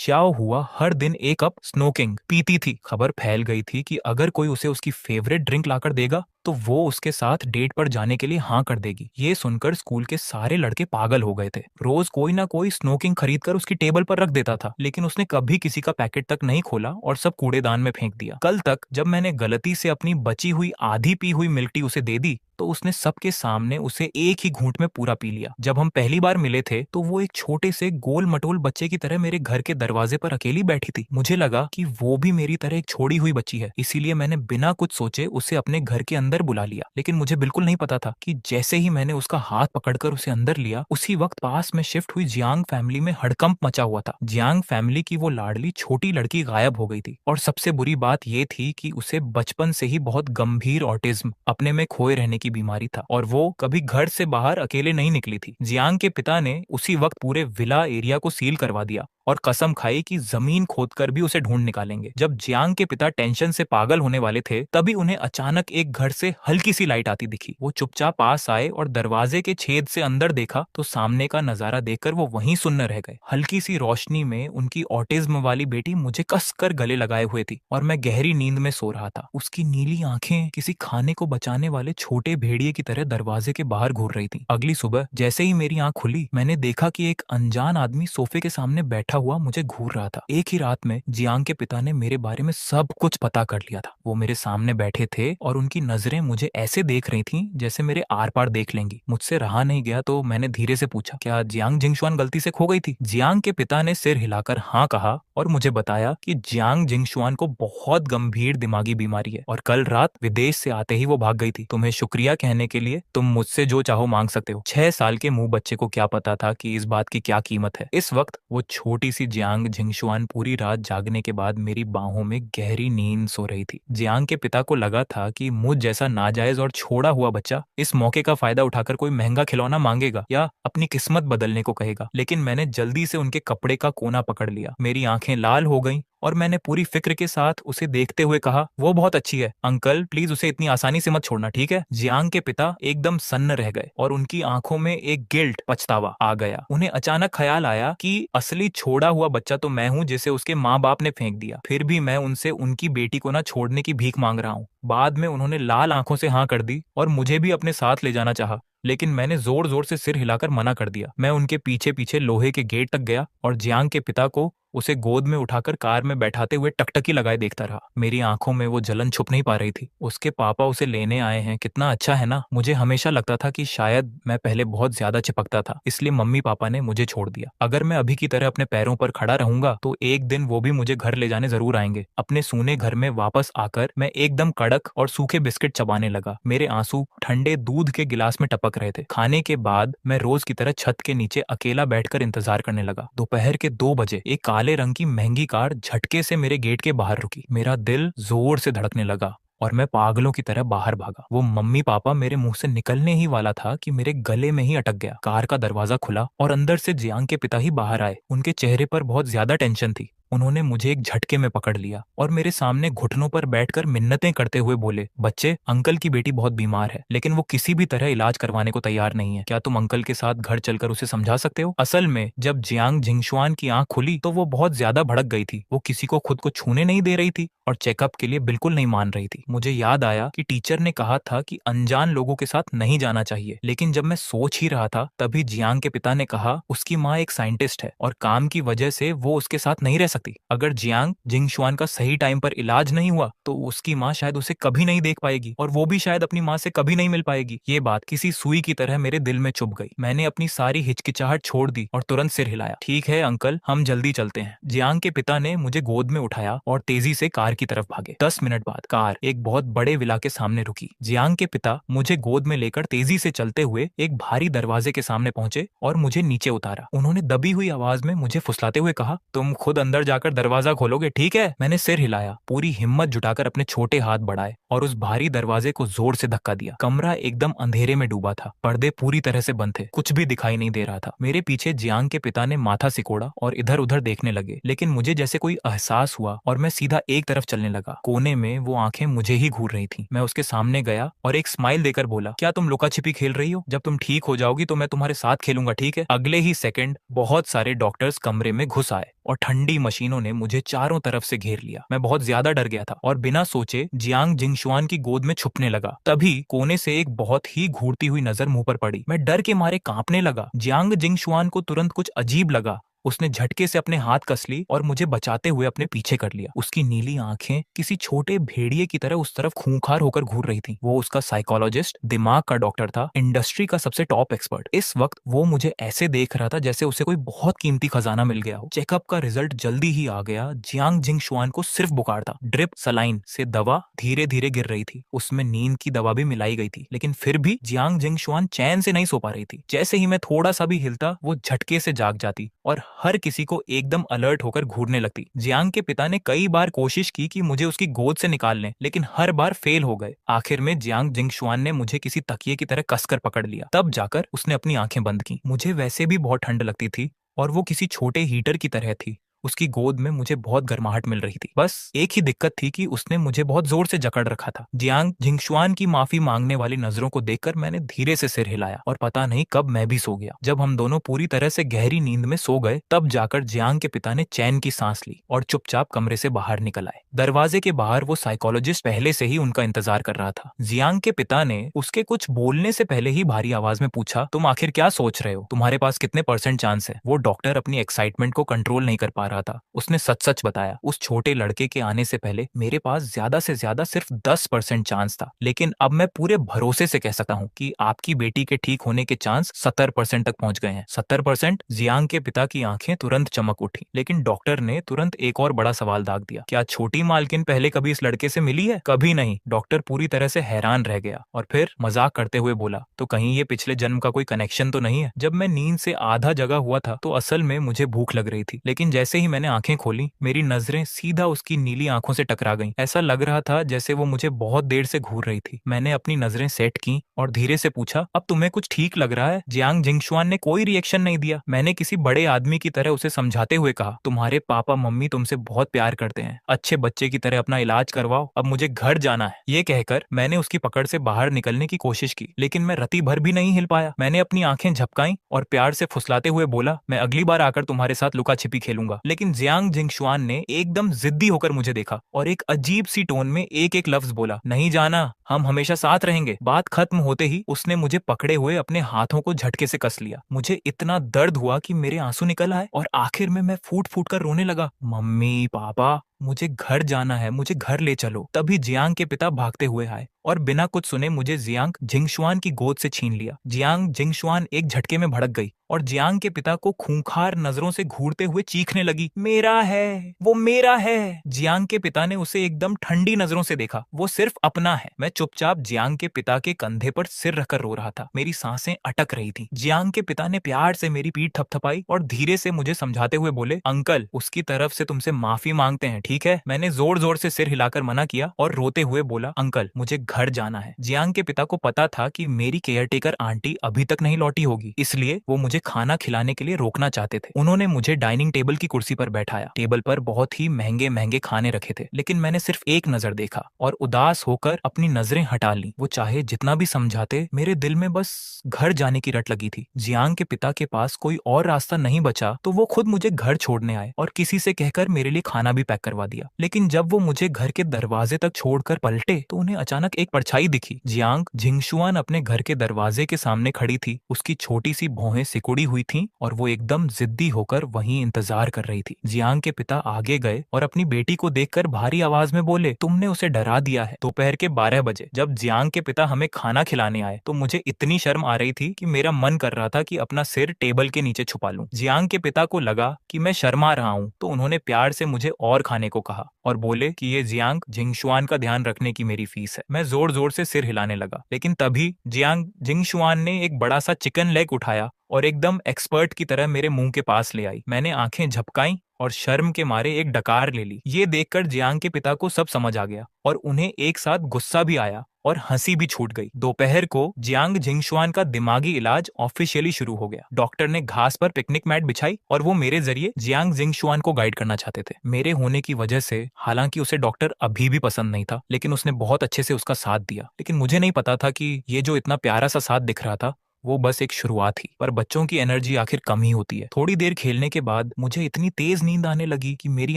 श्याओ हुआ हर दिन एक कप स्नोकिंग पीती थी। खबर फैल गई थी कि अगर कोई उसे उसकी फेवरेट ड्रिंक लाकर देगा तो वो उसके साथ डेट पर जाने के लिए हाँ कर देगी। ये सुनकर स्कूल के सारे लड़के पागल हो गए थे। रोज कोई ना कोई स्नोकिंग खरीद कर उसकी टेबल पर रख देता था, लेकिन उसने कभी किसी का पैकेट तक नहीं खोला और सब कूड़ेदान में फेंक दिया। कल तक जब मैंने गलती से अपनी बची हुई आधी पी हुई मिल्क टी उसे दे दी तो उसने सबके सामने उसे एक ही घूंट में पूरा पी लिया। जब हम पहली बार मिले थे तो वो एक छोटे से गोल मटोल बच्चे की तरह मेरे घर के दरवाजे पर अकेली बैठी थी। मुझे लगा कि वो भी मेरी तरह एक छोड़ी हुई बच्ची है, इसीलिए मैंने बिना कुछ सोचे उसे अपने घर के अंदर बुला लिया। लेकिन मुझे बिल्कुल नहीं पता था कि जैसे ही मैंने उसका हाथ पकड़कर उसे अंदर लिया, उसी वक्त पास में शिफ्ट हुई जियांग फैमिली में हड़कंप मचा हुआ था। जियांग फैमिली की वो लाडली छोटी लड़की गायब हो गई थी और सबसे बुरी बात ये थी कि उसे बचपन से ही बहुत गंभीर ऑटिज्म, अपने में खोए रहने की बीमारी था और वो कभी घर से बाहर अकेले नहीं निकली थी। जियांग के पिता ने उसी वक्त पूरे विला एरिया को सील करवा दिया और कसम खाई कि जमीन खोदकर भी उसे ढूंढ निकालेंगे। जब जियांग के पिता टेंशन से पागल होने वाले थे तभी उन्हें अचानक एक घर से हल्की सी लाइट आती दिखी। वो चुपचाप पास आए और दरवाजे के छेद से अंदर देखा तो सामने का नजारा देखकर वो वहीं सुन्न रह गए। हल्की सी रोशनी में उनकी ऑटिज्म वाली बेटी मुझे कसकर गले लगाए हुए थी और मैं गहरी नींद में सो रहा था। उसकी नीली आंखें किसी खाने को बचाने वाले छोटे भेड़िए की तरह दरवाजे के बाहर घूर रही थी। अगली सुबह जैसे ही मेरी आंख खुली मैंने देखा कि एक अनजान आदमी सोफे के सामने बैठा हुआ मुझे घूर रहा था। एक ही रात में जियांग के पिता ने मेरे बारे में सब कुछ पता कर लिया था। वो मेरे सामने बैठे थे और उनकी नजरें मुझे ऐसे देख रही थीं जैसे मेरे आर पार देख लेंगी। मुझसे रहा नहीं गया तो मैंने धीरे से पूछा, क्या जियांग जिंगशुआन गलती से खो गई थी? जियांग के पिता ने सिर हिलाकर हाँ कहा और मुझे बताया कि जियांग जिंगशुआन को बहुत गंभीर दिमागी बीमारी है और कल रात विदेश से आते ही वो भाग गई थी। तुम्हें शुक्रिया कहने के लिए तुम मुझसे जो चाहो मांग सकते हो। 6 साल के मुंह बच्चे को क्या पता था कि इस बात की क्या कीमत है। इस वक्त वो छोटी सी जियांग जिंगशुआन पूरी रात जागने के बाद मेरी बाहों में गहरी नींद सो रही थी। जियांग के पिता को लगा था कि मुझ जैसा नाजायज और छोड़ा हुआ बच्चा इस मौके का फायदा उठाकर कोई महंगा खिलौना मांगेगा या अपनी किस्मत बदलने को कहेगा, लेकिन मैंने जल्दी से उनके कपड़े का कोना पकड़ लिया। मेरी आंखें लाल हो गईं और मैंने पूरी फिक्र के साथ उसे देखते हुए कहा, वो बहुत अच्छी है अंकल, प्लीज उसे इतनी आसानी से मत छोड़ना, ठीक है? जियांग के पिता एकदम सन्न रह गए और उनकी आंखों में एक गिल्ट, पछतावा आ गया। उन्हें अचानक ख्याल आया कि असली छोड़ा हुआ बच्चा तो मैं हूँ जिसे उसके माँ बाप ने फेंक दिया, फिर भी मैं उनसे उनकी बेटी को ना छोड़ने की भीख मांग रहा हूँ। बाद में उन्होंने लाल आंखों से हाँ कर दी और मुझे भी अपने साथ ले जाना चाहा, लेकिन मैंने जोर जोर से सिर हिलाकर मना कर दिया। मैं उनके पीछे पीछे लोहे के गेट तक गया और जियांग के पिता को उसे गोद में उठाकर कार में बैठाते हुए टकटकी लगाए देखता रहा। मेरी आंखों में वो जलन छुप नहीं पा रही थी। उसके पापा उसे लेने आए हैं, कितना अच्छा है ना। मुझे हमेशा लगता था कि शायद मैं पहले बहुत ज्यादा चिपकता था, इसलिए मम्मी पापा ने मुझे छोड़ दिया। अगर मैं अभी की तरह अपने पैरों पर खड़ा रहूंगा तो एक दिन वो भी मुझे घर ले जाने जरूर आएंगे। अपने सूने घर में वापस आकर मैं एकदम कड़क और सूखे बिस्किट चबाने लगा। मेरे आंसू ठंडे दूध के गिलास में टपक रहे थे। खाने के बाद मैं रोज की तरह छत के नीचे अकेला बैठकर इंतजार करने लगा। दोपहर के 2 बजे एक काले रंग की महंगी कार झटके से मेरे गेट के बाहर रुकी। मेरा दिल जोर से धड़कने लगा और मैं पागलों की तरह बाहर भागा। वो मम्मी पापा मेरे मुंह से निकलने ही वाला था कि मेरे गले में ही अटक गया। कार का दरवाजा खुला और अंदर से जियांग के पिता ही बाहर आए। उनके चेहरे पर बहुत ज्यादा टेंशन थी। उन्होंने मुझे एक झटके में पकड़ लिया और मेरे सामने घुटनों पर बैठकर मिन्नतें करते हुए बोले, बच्चे, अंकल की बेटी बहुत बीमार है, लेकिन वो किसी भी तरह इलाज करवाने को तैयार नहीं है। क्या तुम अंकल के साथ घर चलकर उसे समझा सकते हो? असल में जब जियांग जिंगशुआन की आंख खुली तो वो बहुत ज्यादा भड़क गई थी। वो किसी को खुद को छूने नहीं दे रही थी और चेकअप के लिए बिल्कुल नहीं मान रही थी। मुझे याद आया कि टीचर ने कहा था कि अनजान लोगों के साथ नहीं जाना चाहिए, लेकिन जब मैं सोच ही रहा था तभी जियांग के पिता ने कहा, उसकी माँ एक साइंटिस्ट है और काम की वजह से वो उसके साथ नहीं रह सकती। अगर जियांग जिंगशुआन का सही टाइम पर इलाज नहीं हुआ तो उसकी माँ शायद उसे कभी नहीं देख पाएगी और वो भी शायद अपनी माँ से कभी नहीं मिल पाएगी। ये बात किसी सुई की तरह मेरे दिल में चुभ गई। मैंने अपनी सारी हिचकिचाहट छोड़ दी और तुरंत सिर हिलाया। ठीक है अंकल, हम जल्दी चलते हैं। जियांग के पिता ने मुझे गोद में उठाया और तेजी से कार की तरफ भागे। 10 मिनट बाद कार एक बहुत बड़े विला के सामने रुकी। जियांग के पिता मुझे गोद में लेकर तेजी से चलते हुए एक भारी दरवाजे के सामने पहुंचे और मुझे नीचे उतारा। उन्होंने दबी हुई आवाज में मुझे फुसलाते हुए कहा, तुम खुद अंदर जाकर दरवाजा खोलोगे, ठीक है? मैंने सिर हिलाया, पूरी हिम्मत जुटाकर अपने छोटे हाथ बढ़ाए और उस भारी दरवाजे को जोर से धक्का दिया। कमरा एकदम अंधेरे में डूबा था, पर्दे पूरी तरह से बंद थे, कुछ भी दिखाई नहीं दे रहा था। मेरे पीछे जियांग के पिता ने माथा सिकोड़ा और इधर उधर देखने लगे, लेकिन मुझे जैसे कोई एहसास हुआ और मैं सीधा एक तरफ चलने लगा। कोने में वो आंखें मुझे ही घूर रही थी। मैं उसके सामने गया और एक स्माइल देकर बोला, क्या तुम लुका छिपी खेल रही हो? जब तुम ठीक हो जाओगी तो मैं तुम्हारे साथ खेलूंगा, ठीक है? अगले ही सेकंड बहुत सारे डॉक्टर्स कमरे में घुस आए और ठंडी मशीनों ने मुझे चारों तरफ से घेर लिया। मैं बहुत ज्यादा डर गया था और बिना सोचे जियांग जिंगशुआन की गोद में छुपने लगा। तभी कोने से एक बहुत ही घूरती हुई नजर मुंह पर पड़ी। मैं डर के मारे कांपने लगा। जियांग जिंगशुआन को तुरंत कुछ अजीब लगा। उसने झटके से अपने हाथ कस ली और मुझे बचाते हुए अपने पीछे कर लिया। उसकी नीली आंखें किसी छोटे भेड़िए की तरह उस तरफ खूंखार होकर घूर रही थी। वो उसका साइकोलॉजिस्ट, दिमाग का डॉक्टर था, इंडस्ट्री का सबसे टॉप एक्सपर्ट। इस वक्त वो मुझे ऐसे देख रहा था जैसे उसे कोई बहुत कीमती खजाना मिल गया हो। चेकअप का रिजल्ट जल्दी ही आ गया। जियांग जिंगशुआन को सिर्फ बुखार था। ड्रिप सलाइन से दवा धीरे धीरे गिर रही थी। उसमें नींद की दवा भी मिलाई गई थी, लेकिन फिर भी जियांग जिंगशुआन चैन से नहीं सो पा रही थी। जैसे ही मैं थोड़ा सा भी हिलता वो झटके से जाग जाती और हर किसी को एकदम अलर्ट होकर घूरने लगती। जियांग के पिता ने कई बार कोशिश की कि मुझे उसकी गोद से निकाल लें, लेकिन हर बार फेल हो गए। आखिर में जियांग जिंगशुआन ने मुझे किसी तकिए की तरह कसकर पकड़ लिया। तब जाकर उसने अपनी आंखें बंद की। मुझे वैसे भी बहुत ठंड लगती थी और वो किसी छोटे हीटर की तरह थी। उसकी गोद में मुझे बहुत गर्माहट मिल रही थी। बस एक ही दिक्कत थी कि उसने मुझे बहुत जोर से जकड़ रखा था। जियांग जिंगशुआन की माफी मांगने वाली नजरों को देखकर मैंने धीरे से सिर हिलाया और पता नहीं कब मैं भी सो गया। जब हम दोनों पूरी तरह से गहरी नींद में सो गए, तब जाकर जियांग के पिता ने चैन की सांस ली और चुपचाप कमरे से बाहर निकल आए। दरवाजे के बाहर वो साइकोलॉजिस्ट पहले से ही उनका इंतजार कर रहा था। जियांग के पिता ने उसके कुछ बोलने से पहले ही भारी आवाज में पूछा, तुम आखिर क्या सोच रहे हो? तुम्हारे पास कितने % चांस है? वो डॉक्टर अपनी एक्साइटमेंट को कंट्रोल नहीं कर पा रहा था। उसने सच सच बताया। उस छोटे लड़के के आने से पहले मेरे पास ज्यादा से ज्यादा सिर्फ 10% चांस था, लेकिन अब मैं पूरे भरोसे से कह सकता हूँ कि आपकी बेटी के ठीक होने के चांस 70% तक पहुंच गए हैं। 70%? जियांग के पिता की आंखें तुरंत चमक उठी, लेकिन डॉक्टर ने तुरंत एक और बड़ा सवाल दाग दिया, क्या छोटी मालकिन पहले कभी इस लड़के से मिली है? कभी नहीं। डॉक्टर पूरी तरह से हैरान रह गया और फिर मजाक करते हुए बोला, तो कहीं ये पिछले जन्म का कोई कनेक्शन तो नहीं है? जब मैं नींद से आधा जगा हुआ था तो असल में मुझे भूख लग रही थी, लेकिन जैसे ही मैंने आंखें खोली, मेरी नजरें सीधा उसकी नीली आंखों से टकरा गईं। ऐसा लग रहा था जैसे वो मुझे बहुत देर से घूर रही थी। मैंने अपनी नजरें सेट की और धीरे से पूछा, अब तुम्हें कुछ ठीक लग रहा है? जियांग जिंगशुआन ने कोई रिएक्शन नहीं दिया। मैंने किसी बड़े आदमी की तरह उसे समझाते हुए कहा, तुम्हारे पापा मम्मी तुमसे बहुत प्यार करते हैं, अच्छे बच्चे की तरह अपना इलाज करवाओ, अब मुझे घर जाना है। ये कहकर मैंने उसकी पकड़ से बाहर निकलने की कोशिश की, लेकिन मैं रत्ती भर भी नहीं हिल पाया। मैंने अपनी आंखें झपकाई और प्यार से फुसलाते हुए बोला, मैं अगली बार आकर तुम्हारे साथ लुका छिपी खेलूंगा। लेकिन जियांग जिंगशुआन ने एकदम जिद्दी होकर मुझे देखा और एक अजीब सी टोन में एक एक लफ्ज बोला, नहीं जाना, हम हमेशा साथ रहेंगे। बात खत्म होते ही उसने मुझे पकड़े हुए अपने हाथों को झटके से कस लिया। मुझे इतना दर्द हुआ कि मेरे आंसू निकल आए और आखिर में मैं फूट फूट कर रोने लगा, मम्मी पापा मुझे घर जाना है, मुझे घर ले चलो। तभी जियांग के पिता भागते हुए आए और बिना कुछ सुने मुझे जियांग जिंगशुआन की गोद से छीन लिया। जियांग जिंगशुआन एक झटके में भड़क गई और जियांग के पिता को खूंखार नजरों से घूरते हुए चीखने लगी, मेरा है, वो मेरा है। जियांग के पिता ने उसे एकदम ठंडी नजरों से देखा, वो सिर्फ अपना है। मैं चुपचाप जियांग के पिता के कंधे पर सिर रखकर रो रहा था। मेरी सांसें अटक रही थी। जियांग के पिता ने प्यार से मेरी पीठ थपथपाई और धीरे से मुझे समझाते हुए बोले, अंकल उसकी तरफ से तुमसे माफी मांगते हैं, ठीक है? मैंने जोर जोर से सिर हिलाकर मना किया और रोते हुए बोला, अंकल मुझे घर जाना है। जियांग के पिता को पता था कि मेरी केयरटेकर आंटी अभी तक नहीं लौटी होगी, इसलिए वो मुझे खाना खिलाने के लिए रोकना चाहते थे। उन्होंने मुझे डाइनिंग टेबल की कुर्सी पर बैठाया। टेबल पर बहुत ही महंगे महंगे खाने रखे थे, लेकिन मैंने सिर्फ एक नजर देखा और उदास होकर अपनी नजरें हटा ली। वो चाहे जितना भी समझाते, मेरे दिल में बस घर जाने की रट लगी थी। जियांग के पिता के पास कोई और रास्ता नहीं बचा तो वो खुद मुझे घर छोड़ने आए और किसी से कहकर मेरे लिए खाना भी पैक करवा दिया। लेकिन जब वो मुझे घर के दरवाजे तक छोड़कर पलटे तो उन्हें अचानक एक परछाई दिखी। जियांग जिंगशुआन अपने घर के दरवाजे के सामने खड़ी थी। उसकी छोटी सी भौहें सिकुड़ी हुई थीं और वो एकदम जिद्दी होकर वहीं इंतजार कर रही थी। जियांग के पिता आगे गए और अपनी बेटी को देखकर भारी आवाज में बोले, तुमने उसे डरा दिया है। दोपहर के 12 बजे जब जियांग के पिता हमें खाना खिलाने आए तो मुझे इतनी शर्म आ रही थी कि मेरा मन कर रहा था कि अपना सिर टेबल के नीचे छुपा लूं। जियांग के पिता को लगा कि मैं शर्मा रहा हूं तो उन्होंने प्यार से मुझे और खाने को कहा और बोले कि ये जियांग जिंगशुआन का ध्यान रखने की मेरी फीस है। मैं जोर जोर से सिर हिलाने लगा, लेकिन तभी जियांग जिंगशुआन ने एक बड़ा सा चिकन लेग उठाया और एकदम एक्सपर्ट की तरह मेरे मुंह के पास ले आई। मैंने आंखें झपकाई और शर्म के मारे एक डकार ले ली। ये देखकर जियांग के पिता को सब समझ आ गया और उन्हें एक साथ गुस्सा भी आया और हंसी भी छूट गई। दोपहर को जियांग जिंगशुआन का दिमागी इलाज ऑफिशियली शुरू हो गया। डॉक्टर ने घास पर पिकनिक मैट बिछाई और वो मेरे जरिए जियांग जिंगशुआन को गाइड करना चाहते थे। मेरे होने की वजह से हालांकि उसे डॉक्टर अभी भी पसंद नहीं था, लेकिन उसने बहुत अच्छे से उसका साथ दिया। लेकिन मुझे नहीं पता था कि ये जो इतना प्यारा सा साथ दिख रहा था वो बस एक शुरुआत ही। पर बच्चों की एनर्जी आखिर कम ही होती है। थोड़ी देर खेलने के बाद मुझे इतनी तेज नींद आने लगी कि मेरी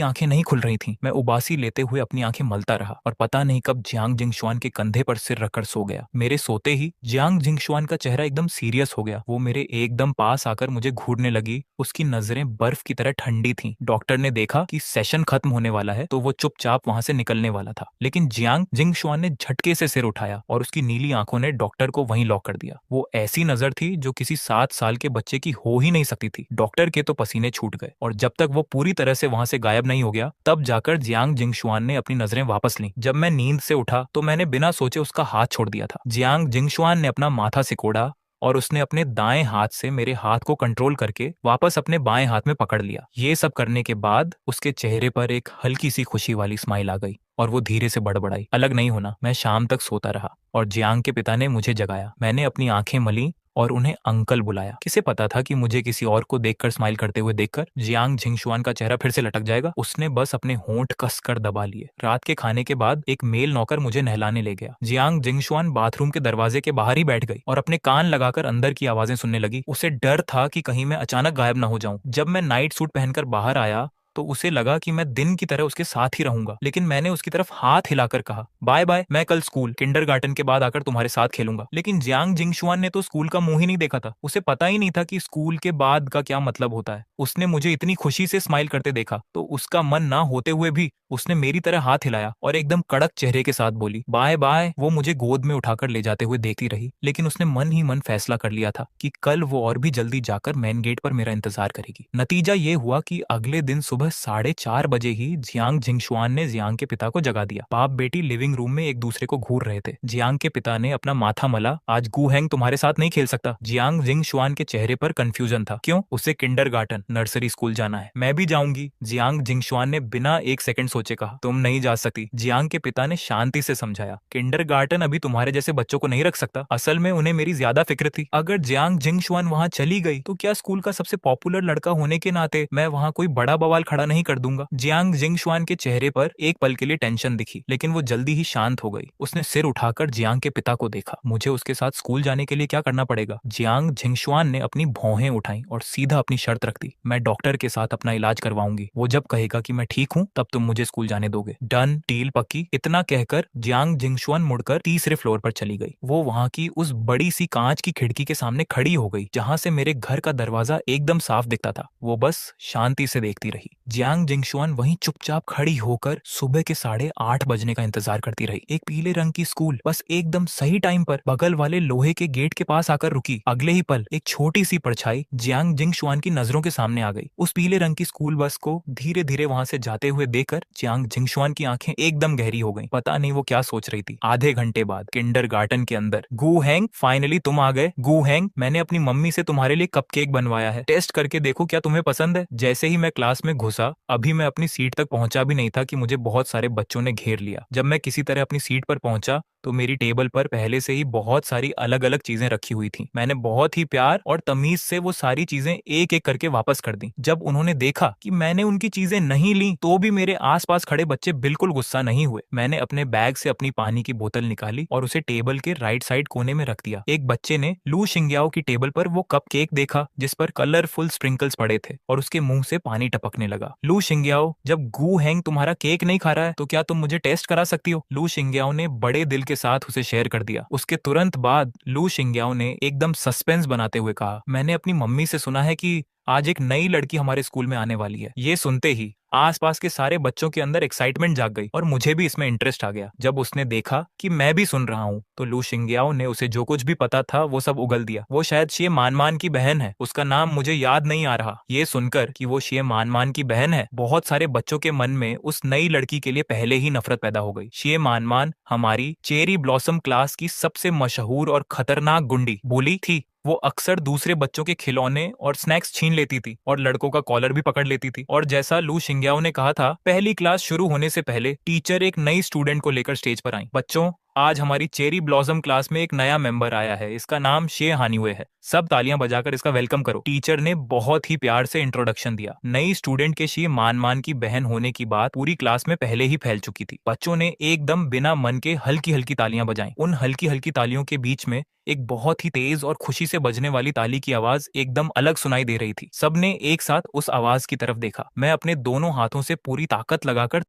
आंखें नहीं खुल रही थीं। मैं उबासी लेते हुए अपनी आंखें मलता रहा और पता नहीं कब जियांग जिंगशुआन के कंधे पर सिर रखकर सो गया। मेरे सोते ही जियांग जिंगशुआन का चेहरा एकदम सीरियस हो गया। वो मेरे एकदम पास आकर मुझे घूरने लगी। उसकी नजरें बर्फ की तरह ठंडी थीं। डॉक्टर ने देखा कि सेशन खत्म होने वाला है तो वो चुपचाप वहां से निकलने वाला था, लेकिन जियांग जिंगशुआन ने झटके से सिर उठाया और उसकी नीली आंखों ने डॉक्टर को वहीं लॉक कर दिया। वो ऐसी नजर थी जो किसी 7 साल के बच्चे की हो ही नहीं सकती थी। डॉक्टर के तो पसीने छूट गए और जब तक वो पूरी तरह से वहां से गायब नहीं हो गया तब जाकर जियांग जिंगशुआन ने अपनी नजरें वापस लीं। जब मैं नींद से उठा तो मैंने बिना सोचे उसका हाथ छोड़ दिया था। जियांग जिंगशुआन ने अपना माथा सिकोड़ा और उसने अपने दाएं हाथ से मेरे हाथ को कंट्रोल करके वापस अपने बाएं हाथ में पकड़ लिया। ये सब करने के बाद उसके चेहरे पर एक हल्की सी खुशी वाली स्माइल आ गई और वो धीरे से बड़बड़ाई, अलग नहीं होना। मैं शाम तक सोता रहा और जियांग के पिता ने मुझे जगाया। मैंने अपनी आंखें मली और उन्हें अंकल बुलाया। किसे पता था कि मुझे किसी और को देखकर स्माइल करते हुए देखकर जियांग जिंगशुआन का चेहरा फिर से लटक जाएगा। उसने बस अपने होंठ कसकर दबा लिए। रात के खाने के बाद एक मेल नौकर मुझे नहलाने ले गया। जियांग जिंगशुआन बाथरूम के दरवाजे के बाहर ही बैठ गई और अपने कान लगाकर अंदर की आवाजें सुनने लगी। उसे डर था कि कहीं मैं अचानक गायब न हो जाऊं। जब मैं नाइट सूट पहनकर बाहर आया तो उसे लगा कि मैं दिन की तरह उसके साथ ही रहूंगा, लेकिन मैंने उसकी तरफ हाथ हिलाकर कहा, बाय बाय, मैं कल स्कूल किंडरगार्टन के बाद आकर तुम्हारे साथ खेलूंगा। लेकिन जियांग जिंगशुआन ने तो स्कूल का मुंह ही नहीं देखा था। उसे पता ही नहीं था कि स्कूल के बाद का क्या मतलब होता है। उसने मुझे इतनी खुशी से स्माइल करते देखा तो उसका मन ना होते हुए भी उसने मेरी तरह हाथ हिलाया और एकदम कड़क चेहरे के साथ बोली, बाय बाय। वो मुझे गोद में उठाकर ले जाते हुए देखती रही, लेकिन उसने मन ही मन फैसला कर लिया था कि कल वो और भी जल्दी जाकर मेन गेट पर मेरा इंतजार करेगी। नतीजा ये हुआ कि अगले दिन सुबह 4:30 बजे ही जियांग जिंगशुआन ने जियांग के पिता को जगा दिया। बाप बेटी लिविंग रूम में एक दूसरे को घूर रहे थे। जियांग के पिता ने अपना माथा मला, आज गू हैंग तुम्हारे साथ नहीं खेल सकता। जियांग जिंगशुआन के चेहरे पर कंफ्यूजन था। क्यों? उसे किंडरगार्टन नर्सरी स्कूल जाना है। मैं भी जाऊंगी, जियांग जिंगशुआन ने बिना एक सेकंड सोचे कहा। तुम नहीं जा सकती, जियांग के पिता ने शांति से समझाया। किंडरगार्टन अभी तुम्हारे जैसे बच्चों को नहीं रख सकता। असल में उन्हें मेरी ज्यादा फिक्र थी। अगर जियांग जिंगशुआन वहां चली गई तो क्या स्कूल का सबसे पॉपुलर लड़का होने के नाते मैं वहां कोई बड़ा बवाल खड़ा नहीं कर दूंगा। जियांग जिंगशुआन के चेहरे पर एक पल के लिए टेंशन दिखी, लेकिन वो जल्दी ही शांत हो गई। उसने सिर उठाकर जियांग के पिता को देखा। मुझे उसके साथ स्कूल जाने के लिए क्या करना पड़ेगा? जियांग जिंगशुआन ने अपनी भौहें उठाई और सीधा अपनी शर्त रख दी, मैं डॉक्टर के साथ अपना इलाज करवाऊंगी। वो जब कहेगा कि मैं ठीक हूँ तब तुम मुझे स्कूल जाने दोगे। डन, डील पक्की। इतना कहकर जियांग जिंगशुआन मुड़कर तीसरे फ्लोर पर चली गई। वो वहां की उस बड़ी सी कांच की खिड़की के सामने खड़ी हो गई जहां से मेरे घर का दरवाजा एकदम साफ दिखता था। वो बस शांति से देखती रही। जियांग जिंगशुआन वहीं चुपचाप खड़ी होकर सुबह के 8:30 बजने का इंतजार करती रही। एक पीले रंग की स्कूल बस एकदम सही टाइम पर बगल वाले लोहे के गेट के पास आकर रुकी। अगले ही पल एक छोटी सी परछाई जियांग जिंगशुआन की नजरों के सामने आ गई। उस पीले रंग की स्कूल बस को धीरे धीरे वहां से जाते हुए देखकर जियांग जिंगशुआन की आंखें एकदम गहरी हो गईं। पता नहीं वो क्या सोच रही थी। आधे घंटे बाद किंडरगार्टन के अंदर, गू हैंग, फाइनली तुम आ गए। गू हैंग, मैंने अपनी मम्मी से तुम्हारे लिए कपकेक बनवाया है, टेस्ट करके देखो क्या तुम्हें पसंद है। जैसे ही मैं क्लास में घुसा, अभी मैं अपनी सीट तक पहुंचा भी नहीं था कि मुझे बहुत सारे बच्चों ने घेर लिया। जब मैं किसी तरह अपनी सीट पर पहुंचा तो मेरी टेबल पर पहले से ही बहुत सारी अलग अलग चीजें रखी हुई थी। मैंने बहुत ही प्यार और तमीज से वो सारी चीजें एक एक करके वापस कर दी। जब उन्होंने देखा कि मैंने उनकी चीजें नहीं ली तो भी मेरे आसपास खड़े बच्चे बिल्कुल गुस्सा नहीं हुए। मैंने अपने बैग से अपनी पानी की बोतल निकाली और उसे टेबल के राइट साइड कोने में रख दिया। एक बच्चे ने लू शिंग्याओ की टेबल पर वो कप केक देखा जिस पर कलरफुल स्प्रिंकल्स पड़े थे और उसके मुंह से पानी टपकने लगा। लू शिंग्याओ, जब गू हैंग तुम्हारा केक नहीं खा रहा है तो क्या तुम मुझे टेस्ट करा सकती हो? लू शिंग्याओ ने बड़े दिल के साथ उसे शेयर कर दिया। उसके तुरंत बाद लू शिंग्याओ ने एकदम सस्पेंस बनाते हुए कहा, मैंने अपनी मम्मी से सुना है कि आज एक नई लड़की हमारे स्कूल में आने वाली है। ये सुनते ही आसपास के सारे बच्चों के अंदर एक्साइटमेंट जाग गई और मुझे भी इसमें इंटरेस्ट आ गया। जब उसने देखा कि मैं भी सुन रहा हूँ तो लू शिंग्याओ ने उसे जो कुछ भी पता था वो सब उगल दिया। वो शायद शिए मानमान की बहन है, उसका नाम मुझे याद नहीं आ रहा। ये सुनकर कि वो शिए मानमान की बहन है, बहुत सारे बच्चों के मन में उस नई लड़की के लिए पहले ही नफरत पैदा हो गई। शिए मानमान हमारी चेरी ब्लॉसम क्लास की सबसे मशहूर और खतरनाक गुंडी बुली थी। वो अक्सर दूसरे बच्चों के खिलौने और स्नैक्स छीन लेती थी और लड़कों का कॉलर भी पकड़ लेती थी। और जैसा लू शिंग्याओ ने कहा था, पहली क्लास शुरू होने से पहले टीचर एक नई स्टूडेंट को लेकर स्टेज पर आई। बच्चों, आज हमारी चेरी ब्लॉसम क्लास में एक नया मेंबर आया है, इसका नाम शे हानिवे है। सब तालियां बजाकर इसका वेलकम करो। टीचर ने बहुत ही प्यार से इंट्रोडक्शन दिया। नई स्टूडेंट के शे मान की बहन होने की बात पूरी क्लास में पहले ही फैल चुकी थी। बच्चों ने एकदम बिना मन के हल्की हल्की तालियां बजाई। उन हल्की हल्की तालियों के बीच में एक बहुत ही तेज और खुशी से बजने वाली ताली की आवाज एकदम अलग सुनाई दे रही थी। सबने एक साथ उस आवाज की तरफ देखा। मैं अपने दोनों हाथों से पूरी ताकत लगाकर